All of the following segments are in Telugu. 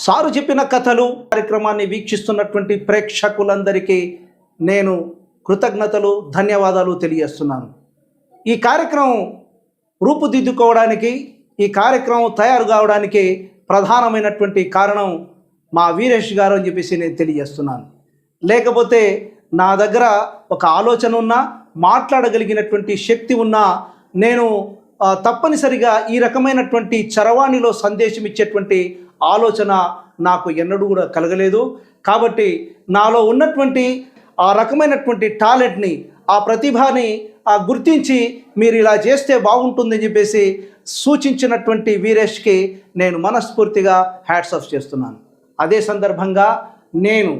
సారు చెప్పిన కథలు కార్యక్రమాన్ని వీక్షిస్తున్నటువంటి ప్రేక్షకులందరికీ నేను కృతజ్ఞతలు ధన్యవాదాలు తెలియజేస్తున్నాను. ఈ కార్యక్రమం రూపుదిద్దుకోవడానికి, ఈ కార్యక్రమం తయారు కావడానికి ప్రధానమైనటువంటి కారణం మా వీరేష్ గారు అని చెప్పేసి నేను తెలియజేస్తున్నాను. లేకపోతే నా దగ్గర ఒక ఆలోచన ఉన్నా, మాట్లాడగలిగినటువంటి శక్తి ఉన్నా నేను తప్పనిసరిగా ఈ రకమైనటువంటి చరవాణిలో సందేశం ఇచ్చేటువంటి ఆలోచన నాకు ఎన్నడూ కూడా కలగలేదు. కాబట్టి నాలో ఉన్నటువంటి ఆ రకమైనటువంటి టాలెంట్ని, ఆ ప్రతిభని గుర్తించి మీరు ఇలా చేస్తే బాగుంటుందని చెప్పేసి సూచించినటువంటి వీరేష్కి నేను మనస్ఫూర్తిగా హ్యాట్స్ ఆఫ్ చేస్తున్నాను. అదే సందర్భంగా నేను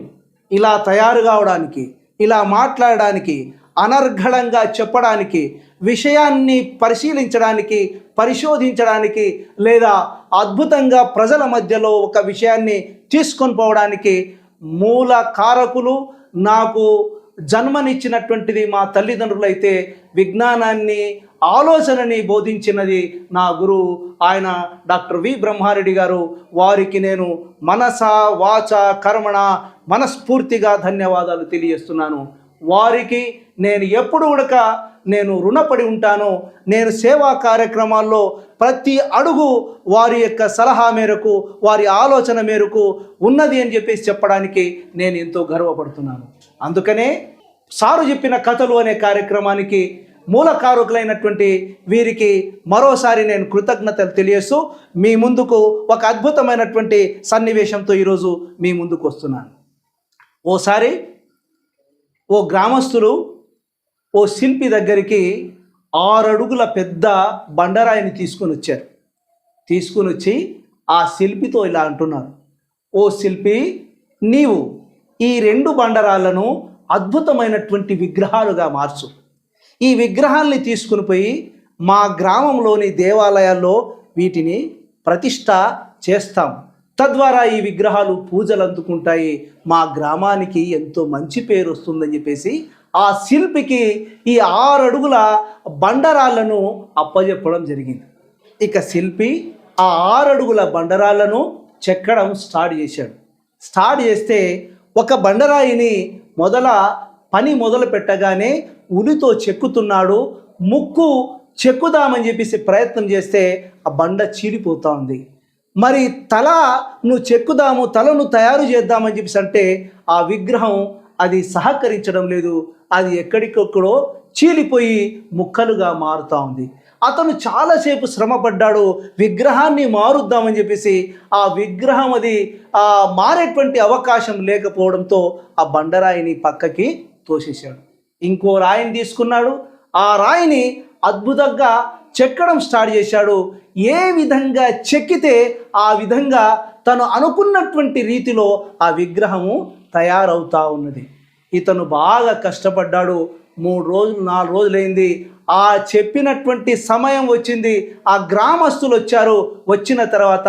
ఇలా తయారు కావడానికి, ఇలా మాట్లాడడానికి, అనర్గళంగా చెప్పడానికి, విషయాన్ని పరిశీలించడానికి, పరిశోధించడానికి, లేదా అద్భుతంగా ప్రజల మధ్యలో ఒక విషయాన్ని తీసుకొని పోవడానికి మూల కారకులు, నాకు జన్మనిచ్చినటువంటిది మా తల్లిదండ్రులైతే విజ్ఞానాన్ని, ఆలోచనని బోధించినది నా గురువు ఆయన డాక్టర్ వి బ్రహ్మారెడ్డి గారు. వారికి నేను మనస వాచ కర్మణ మనస్ఫూర్తిగా ధన్యవాదాలు తెలియజేస్తున్నాను. వారికి నేను ఎప్పుడు కూడా నేను రుణపడి ఉంటాను. నేను సేవా కార్యక్రమాల్లో ప్రతి అడుగు వారి యొక్క సలహా మేరకు, వారి ఆలోచన మేరకు ఉన్నది అని చెప్పేసి చెప్పడానికి నేను ఎంతో గర్వపడుతున్నాను. అందుకనే సారు చెప్పిన కథలు అనే కార్యక్రమానికి మూల కారకులైనటువంటి వీరికి మరోసారి నేను కృతజ్ఞతలు తెలియజేస్తూ మీ ముందుకు ఒక అద్భుతమైనటువంటి సన్నివేశంతో ఈరోజు మీ ముందుకు వస్తున్నాను. ఓసారి ఓ గ్రామస్తులు ఓ శిల్పి దగ్గరికి 6 అడుగుల పెద్ద బండరాయిని తీసుకొని వచ్చారు. తీసుకొని వచ్చి ఆ శిల్పితో ఇలా అంటున్నారు, ఓ శిల్పి, నీవు ఈ 2 బండరాలను అద్భుతమైనటువంటి విగ్రహాలుగా మార్చు. ఈ విగ్రహాల్ని తీసుకుని పోయి మా గ్రామంలోని దేవాలయాల్లో వీటిని ప్రతిష్ట చేస్తాం. తద్వారా ఈ విగ్రహాలు పూజలు అందుకుంటాయి, మా గ్రామానికి ఎంతో మంచి పేరు వస్తుందని చెప్పేసి ఆ శిల్పికి ఈ 6 అడుగుల బండరాళ్లను అప్పజెప్పడం జరిగింది. ఇక శిల్పి ఆ 6 అడుగుల బండరాళ్లను చెక్కడం స్టార్ట్ చేశాడు. స్టార్ట్ చేస్తే ఒక బండరాయిని పని మొదలు పెట్టగానే ఉలితో చెక్కుతున్నాడు. ముక్కు చెక్కుదామని చెప్పేసి ప్రయత్నం చేస్తే ఆ బండ చీలిపోతూ ఉంది. మరి తలను తయారు చేద్దామని చెప్పేసి అంటే ఆ విగ్రహం అది సహకరించడం లేదు. అది ఎక్కడికొక్కడో చీలిపోయి ముక్కలుగా మారుతూ ఉంది. అతను చాలాసేపు శ్రమపడ్డాడు, విగ్రహాన్ని మారుద్దామని చెప్పేసి. ఆ విగ్రహం అది మారేటువంటి అవకాశం లేకపోవడంతో ఆ బండరాయిని పక్కకి తోసేశాడు. ఇంకో రాయిని తీసుకున్నాడు. ఆ రాయిని అద్భుతంగా చెక్కడం స్టార్ట్ చేశాడు. ఏ విధంగా చెక్కితే ఆ విధంగా తను అనుకున్నటువంటి రీతిలో ఆ విగ్రహము తయారవుతూ ఉన్నది. ఇతను బాగా కష్టపడ్డాడు. 3 రోజులు 4 రోజులైంది. ఆ చెప్పినటువంటి సమయం వచ్చింది. ఆ గ్రామస్తులు వచ్చారు. వచ్చిన తర్వాత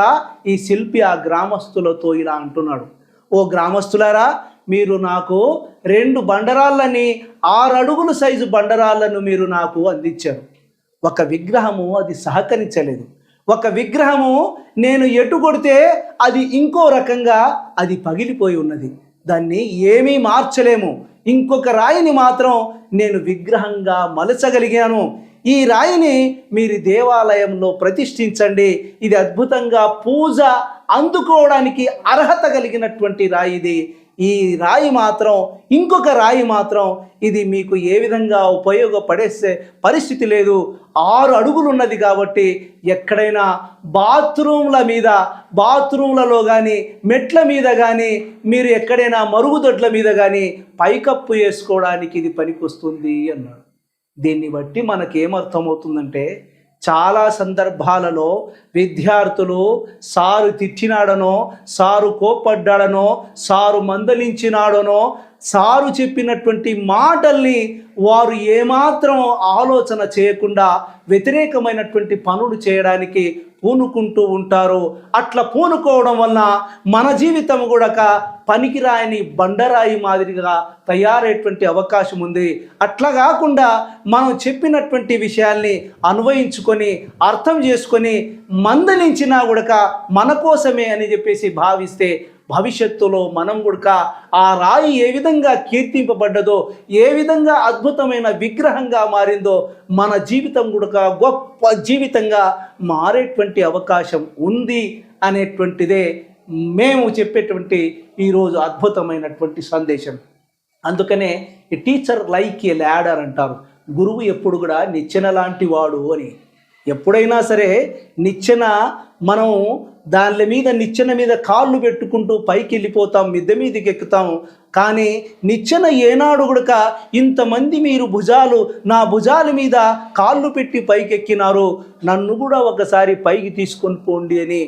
ఈ శిల్పి ఆ గ్రామస్తులతో ఇలా అంటున్నాడు, ఓ గ్రామస్తులారా, మీరు నాకు 2 బండరాళ్ళని 6 అడుగుల సైజు బండరాళ్ళను మీరు నాకు అందించారు. ఒక విగ్రహము అది సహకరించలేదు. ఒక విగ్రహము నేను ఎటు కొడితే అది ఇంకో రకంగా అది పగిలిపోయి ఉన్నది. దాన్ని ఏమీ మార్చలేము. ఇంకొక రాయిని మాత్రం నేను విగ్రహంగా మలచగలిగాను. ఈ రాయిని మీరు దేవాలయంలో ప్రతిష్ఠించండి. ఇది అద్భుతంగా పూజ అందుకోవడానికి అర్హత కలిగినటువంటి రాయి ఇది. ఈ రాయి మాత్రం, ఇంకొక రాయి మాత్రం ఇది మీకు ఏ విధంగా ఉపయోగపడే పరిస్థితి లేదు. 6 అడుగులు ఉన్నది కాబట్టి ఎక్కడైనా బాత్రూంలలో కానీ, మెట్ల మీద కానీ, మీరు ఎక్కడైనా మరుగుదొడ్ల మీద కానీ పైకప్పు వేసుకోవడానికి ఇది పనికొస్తుంది అన్నాడు. దీన్ని బట్టి మనకేమర్థమవుతుందంటే, చాలా సందర్భాలలో విద్యార్థులు సారు తిట్టినాడనో, సారు కోప్పడ్డాడనో, సారు మందలించినాడనో, సారు చెప్పినటువంటి మాటల్ని వారు ఏమాత్రం ఆలోచన చేయకుండా వ్యతిరేకమైనటువంటి పనులు చేయడానికి పూనుకుంటూ ఉంటారో అట్లా పూనుకోవడం వలన మన జీవితం కూడా పనికిరాని బండరాయి మాదిరిగా తయారయ్యేటువంటి అవకాశం ఉంది. అట్లా కాకుండా మనం చెప్పినటువంటి విషయాల్ని అన్వయించుకొని అర్థం చేసుకొని మందలించినా కూడా మన కోసమే అని చెప్పేసి భావిస్తే భవిష్యత్తులో మనం కూడా ఆ రాయి ఏ విధంగా కీర్తింపబడ్డదో, ఏ విధంగా అద్భుతమైన విగ్రహంగా మారిందో మన జీవితం కూడా గొప్ప జీవితంగా మారేటువంటి అవకాశం ఉంది అనేటువంటిదే మేము చెప్పేటువంటి ఈరోజు అద్భుతమైనటువంటి సందేశం. అందుకనే ఈ టీచర్ లైక్ ఏ ల్యాడర్ అంటారు. గురువు ఎప్పుడు కూడా నిచ్చెన లాంటి వాడు అని. ఎప్పుడైనా సరే నిచ్చెన మనం నిచ్చెన మీద కాళ్ళు పెట్టుకుంటూ పైకి వెళ్ళిపోతాం, మిద్దె మీదకి ఎక్కుతాం. కానీ నిచ్చెన ఏనాడు కూడా ఇంతమంది మీరు నా భుజాల మీద కాళ్ళు పెట్టి పైకి ఎక్కినారు, నన్ను కూడా ఒకసారి పైకి తీసుకొని పోండి అని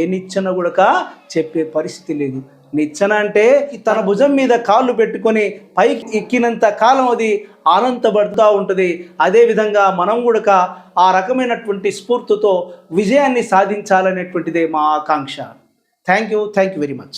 ఏ నిచ్చెన కూడా చెప్పే పరిస్థితి లేదు. నిచ్చెన అంటే తన భుజం మీద కాళ్ళు పెట్టుకొని పైకి ఎక్కినంత కాలం అది ఆనందపడుతూ ఉంటుంది. అదేవిధంగా మనం కూడా ఆ రకమైనటువంటి స్ఫూర్తితో విజయాన్ని సాధించాలనేటువంటిదే మా ఆకాంక్ష. Thank you very much.